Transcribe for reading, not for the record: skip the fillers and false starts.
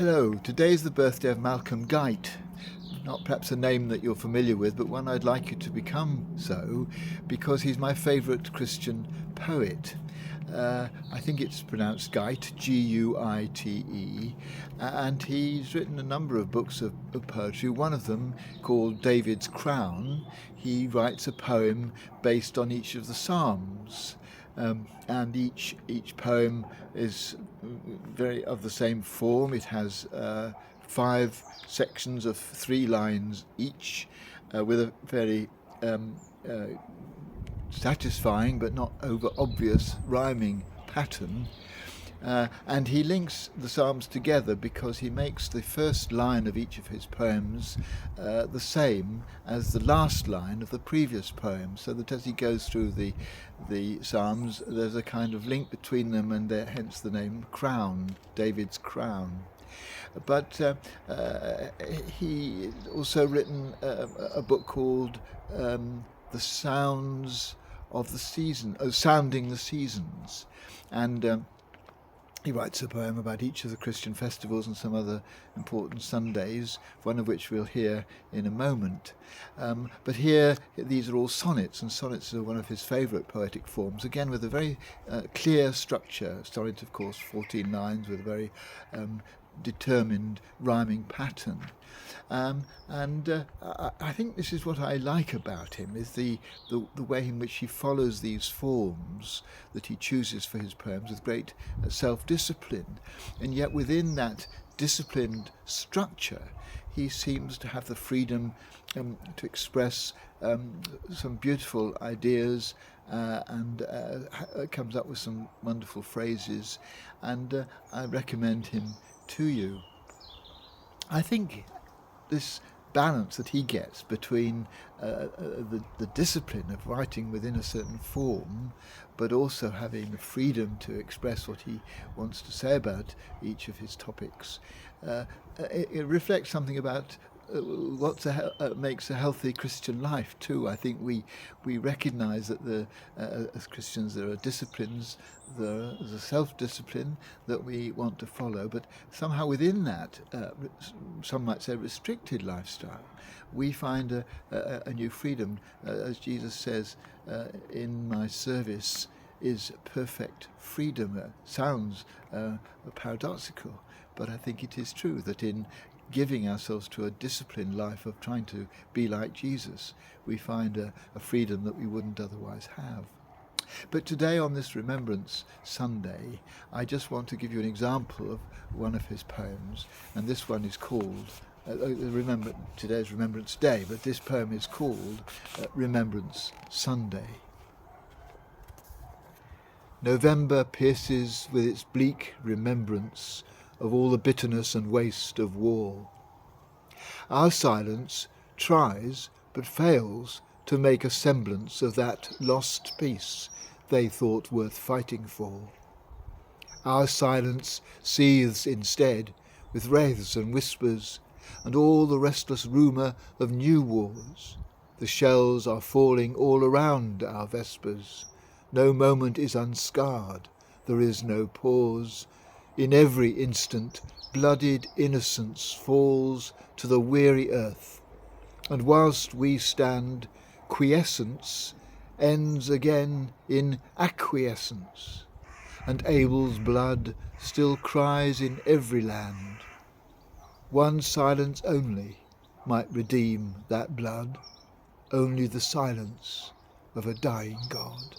Hello, today is the birthday of Malcolm Guite. Not perhaps a name that you're familiar with, but one I'd like you to become so, because he's my favourite Christian poet. I think it's pronounced Guite, Guite, and he's written a number of books of poetry. One of them, called David's Crown, he writes a poem based on each of the Psalms. And each poem is very of the same form. It has 5 sections of 3 lines each, with a very satisfying but not over obvious rhyming pattern. And he links the Psalms together because he makes the first line of each of his poems the same as the last line of the previous poem, so that as he goes through the Psalms, there's a kind of link between them, and hence the name Crown, David's Crown. But he also written a book called The Sounds of the Season, Sounding the Seasons, and he writes a poem about each of the Christian festivals and some other important Sundays, one of which we'll hear in a moment. But here, these are all sonnets, and sonnets are one of his favourite poetic forms, again with a very clear structure. Sonnet, of course, 14 lines with a very determined rhyming pattern. I think this is what I like about him, is the way in which he follows these forms that he chooses for his poems with great self-discipline, and yet within that disciplined structure he seems to have the freedom to express some beautiful ideas, and comes up with some wonderful phrases, and I recommend him to you. I think this balance that he gets between the discipline of writing within a certain form, but also having the freedom to express what he wants to say about each of his topics, it reflects something about what makes a healthy Christian life too. I think we recognise that as Christians there are disciplines, there's a self-discipline that we want to follow, but somehow within that, some might say restricted lifestyle, we find a new freedom. As Jesus says, in my service is perfect freedom. Sounds paradoxical, but I think it is true that in giving ourselves to a disciplined life of trying to be like Jesus, we find a freedom that we wouldn't otherwise have. But today, on this Remembrance Sunday, I just want to give you an example of one of his poems, and this one is called, today's Remembrance Day, but this poem is called Remembrance Sunday. November pierces with its bleak remembrance of all the bitterness and waste of war. Our silence tries but fails to make a semblance of that lost peace they thought worth fighting for. Our silence seethes instead with wraiths and whispers and all the restless rumour of new wars. The shells are falling all around our vespers. No moment is unscarred, there is no pause. In every instant, blooded innocence falls to the weary earth, and whilst we stand, quiescence ends again in acquiescence, and Abel's blood still cries in every land. One silence only might redeem that blood, only the silence of a dying God.